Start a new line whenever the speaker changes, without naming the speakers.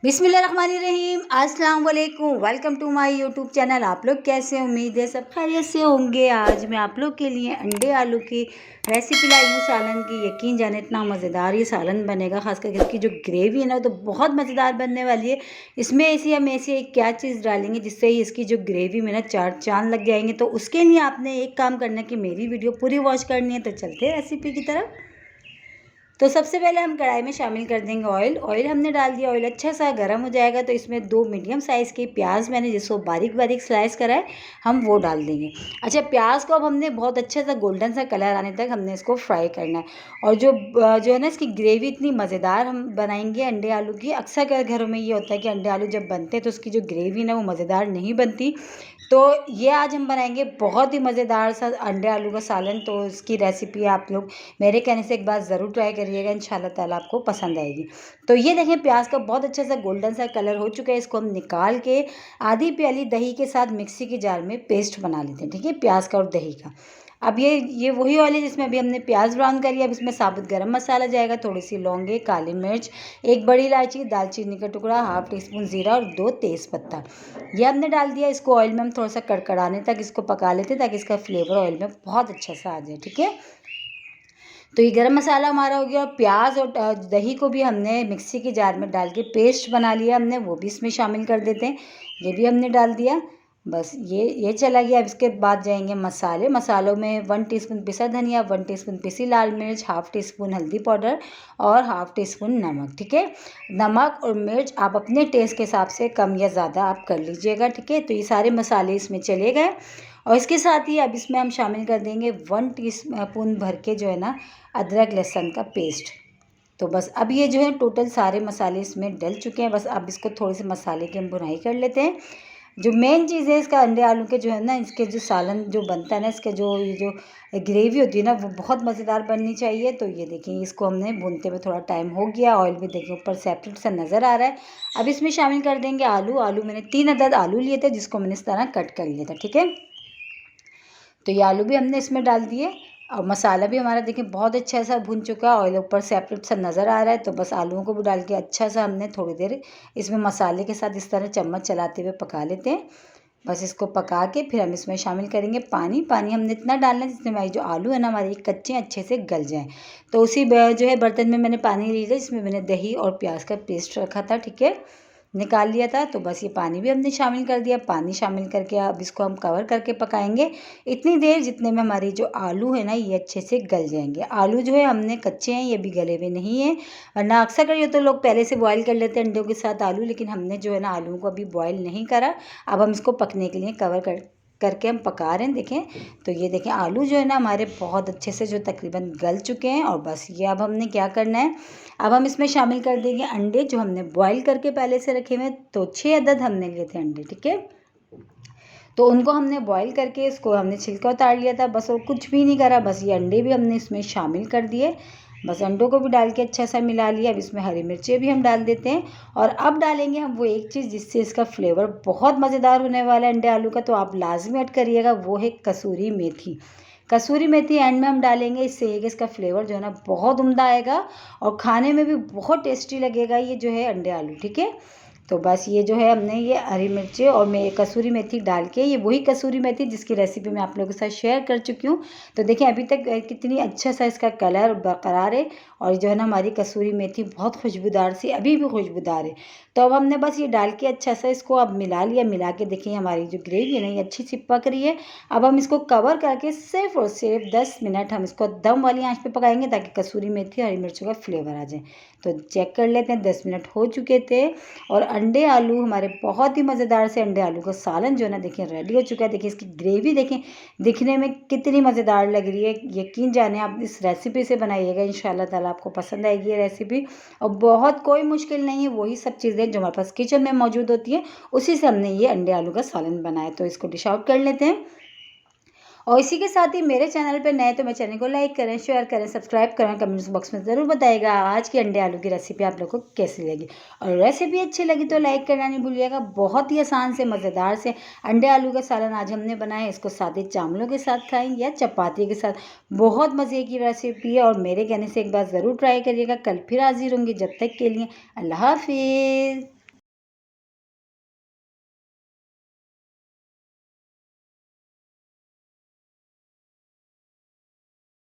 बिस्मिल्लाहिर्रहमानिर्रहीम, अस्सलाम वालेकुम। Welcome to my YouTube channel. आप लोग कैसे हैं? उम्मीद है सब खैरियत से होंगे। आज मैं आप लोग के लिए अंडे आलू की रेसिपी लाई हूँ सालन की। यकीन जाने इतना मज़ेदार ये सालन बनेगा, खासकर इसकी जो ग्रेवी है ना तो बहुत मज़ेदार बनने वाली है। इसमें हम ऐसी क्या चीज़ डालेंगे जिससे इसकी जो ग्रेवी में ना चार चांद लग जाएंगे। तो उसके लिए आपने एक काम करना है कि मेरी वीडियो पूरी वॉच करनी है। तो चलते हैं रेसिपी की तरफ। तो सबसे पहले हम कढ़ाई में शामिल कर देंगे ऑयल। ऑयल हमने डाल दिया, ऑयल अच्छा सा गर्म हो जाएगा तो इसमें 2 मीडियम साइज़ के प्याज मैंने जिसको बारीक बारीक स्लाइस करा है हम वो डाल देंगे। अच्छा, प्याज को अब हमने बहुत अच्छा सा गोल्डन सा कलर आने तक हमने इसको फ्राई करना है। और जो है ना इसकी ग्रेवी इतनी मज़ेदार हम बनाएंगे अंडे आलू की। अक्सर घरों में ये होता है कि अंडे आलू जब बनते हैं तो उसकी जो ग्रेवी ना वो मज़ेदार नहीं बनती। तो ये आज हम बनाएंगे बहुत ही मज़ेदार सा अंडे आलू का सालन। तो इसकी रेसिपी आप लोग मेरे कहने से एक बार ज़रूर ट्राई करिएगा, इंशाल्लाह ताला आपको पसंद आएगी। तो ये देखें प्याज का बहुत अच्छा सा गोल्डन सा कलर हो चुका है। इसको हम निकाल के आधी प्याली दही के साथ मिक्सी के जार में पेस्ट बना लेते हैं, ठीक है, प्याज का और दही का। अब ये वही ऑयल है जिसमें अभी हमने प्याज ब्राउन करी। अब इसमें साबुत गरम मसाला जाएगा, थोड़ी सी लौंगे, काली मिर्च, एक बड़ी इलायची, दालचीनी का टुकड़ा, हाफ टी स्पून ज़ीरा और 2 तेज़पत्ता ये हमने डाल दिया। इसको ऑयल में हम थोड़ा सा कड़कड़ाने तक इसको पका लेते हैं ताकि इसका फ्लेवर ऑयल में बहुत अच्छा सा आ जाए, ठीक है। तो ये गरम मसाला हमारा हो गया और प्याज और दही को भी हमने मिक्सी के जार में डाल के पेस्ट बना लिया हमने, वो भी इसमें शामिल कर देते हैं। ये भी हमने डाल दिया। बस ये चला गया। अब इसके बाद जाएंगे मसाले। मसालों में 1 टीस्पून पिसा धनिया, 1 टीस्पून पिसी लाल मिर्च, हाफ टी स्पून हल्दी पाउडर और हाफ टी स्पून नमक, ठीक है। नमक और मिर्च आप अपने टेस्ट के हिसाब से कम या ज़्यादा आप कर लीजिएगा, ठीक है। तो ये सारे मसाले इसमें चले गए और इसके साथ ही अब इसमें हम शामिल कर देंगे 1 टीस्पून भर के जो है ना अदरक लहसुन का पेस्ट। तो बस अब ये जो है टोटल सारे मसाले इसमें डल चुके हैं। बस अब इसको थोड़े से मसाले की हम भुनाई कर लेते हैं। जो मेन चीज़ है इसका अंडे आलू के जो है ना इसके जो सालन जो बनता है ना इसके जो ये जो ग्रेवी होती है ना वो बहुत मज़ेदार बननी चाहिए। तो ये देखिए इसको हमने भूनते हुए थोड़ा टाइम हो गया। ऑयल भी देखिए ऊपर सेपरेट सा नज़र आ रहा है। अब इसमें शामिल कर देंगे आलू। आलू मैंने 3 अदद आलू लिए थे जिसको मैंने इस तरह कट कर लिया था, ठीक है। तो ये आलू भी हमने इसमें डाल दिए और मसाला भी हमारा देखिए बहुत अच्छा सा भुन चुका है। ऑयल ऊपर सेपरेट सा नज़र आ रहा है। तो बस आलूओं को भी डाल के अच्छा सा हमने थोड़ी देर इसमें मसाले के साथ इस तरह चम्मच चलाते हुए पका लेते हैं। बस इसको पका के फिर हम इसमें शामिल करेंगे पानी। पानी हमने इतना डालना है जिसमें हमारी जो आलू है ना हमारे कच्चे अच्छे से गल जाएँ। तो उसी जो है बर्तन में मैंने पानी लिया जिसमें मैंने दही और प्याज का पेस्ट रखा था, ठीक है, निकाल लिया था। तो बस ये पानी भी हमने शामिल कर दिया। पानी शामिल करके अब इसको हम कवर करके पकाएंगे इतनी देर जितने में हमारी जो आलू है ना ये अच्छे से गल जाएंगे। आलू जो है हमने कच्चे हैं, ये भी गले हुए नहीं है। वरना अक्सर करिए तो लोग पहले से बॉईल कर लेते हैं अंडों के साथ आलू, लेकिन हमने जो है ना आलू को अभी बॉईल नहीं करा। अब हम इसको पकने के लिए कवर करके हम पका रहे हैं। देखें तो ये देखें आलू जो है ना हमारे बहुत अच्छे से जो तकरीबन गल चुके हैं। और बस ये अब हमने क्या करना है, अब हम इसमें शामिल कर देंगे अंडे जो हमने बॉईल करके पहले से रखे हुए। तो 6 अदद हमने लिए थे अंडे, ठीक है। तो उनको हमने बॉईल करके इसको हमने छिलका उतार लिया था। बस और कुछ भी नहीं करा, बस ये अंडे भी हमने इसमें शामिल कर दिए। बस अंडों को भी डाल के अच्छा सा मिला लिया। अब इसमें हरी मिर्चें भी हम डाल देते हैं। और अब डालेंगे हम वो एक चीज़ जिससे इसका फ्लेवर बहुत मज़ेदार होने वाला है अंडे आलू का। तो आप लाजमी ऐड करिएगा, वो है कसूरी मेथी। कसूरी मेथी एंड में हम डालेंगे, इससे एक इसका फ्लेवर जो है ना बहुत उम्दा आएगा और खाने में भी बहुत टेस्टी लगेगा ये जो है अंडे आलू, ठीक है। तो बस ये जो है हमने ये हरी मिर्चें और मैं कसूरी मेथी डाल के, ये वही कसूरी मेथी जिसकी रेसिपी मैं आप लोगों के साथ शेयर कर चुकी हूँ। तो देखिए अभी तक कितनी अच्छा सा इसका कलर बरकरार है और जो है ना हमारी कसूरी मेथी बहुत खुशबूदार सी अभी भी खुशबूदार है। तो अब हमने बस ये डाल के अच्छा सा इसको अब मिला लिया। मिला के देखिए हमारी जो ग्रेवी है ना ये अच्छी सी पक रही है। अब हम इसको कवर करके सिर्फ और सिर्फ 10 मिनट हम इसको दम वाली आंच पे पकाएंगे ताकि कसूरी मेथी और हरी मिर्चों का फ्लेवर आ जाए। तो चेक कर लेते हैं, 10 मिनट हो चुके थे और अंडे आलू हमारे बहुत ही मज़ेदार से अंडे आलू का सालन जो है ना देखिए रेडी हो चुका है। देखिए इसकी ग्रेवी देखें दिखने में कितनी मज़ेदार लग रही है। यकीन जाने आप इस रेसिपी से बनाइएगा, इंशाल्लाह ताला आपको पसंद आएगी ये रेसिपी। और बहुत कोई मुश्किल नहीं है, वही सब चीज़ें जो हमारे पास किचन में मौजूद होती है उसी से हमने ये अंडे आलू का सालन बनाया। तो इसको डिश आउट कर लेते हैं। और इसी के साथ ही मेरे चैनल पे नए तो मेरे चैनल को लाइक करें, शेयर करें, सब्सक्राइब करें। कमेंट्स बॉक्स में ज़रूर बताइएगा आज की अंडे आलू की रेसिपी आप लोगों को कैसी लगी। और रेसिपी अच्छी लगी तो लाइक करना नहीं भूलिएगा। बहुत ही आसान से मज़ेदार से अंडे आलू का सालन आज हमने बनाया। इसको सादे चावलों के साथ खाएँ या चपाती के साथ, बहुत मज़े की रेसिपी है और मेरे कहने से एक बार ज़रूर ट्राई करिएगा। कल फिर हाजिर होंगी, जब तक के लिए अल्लाह हाफिज़।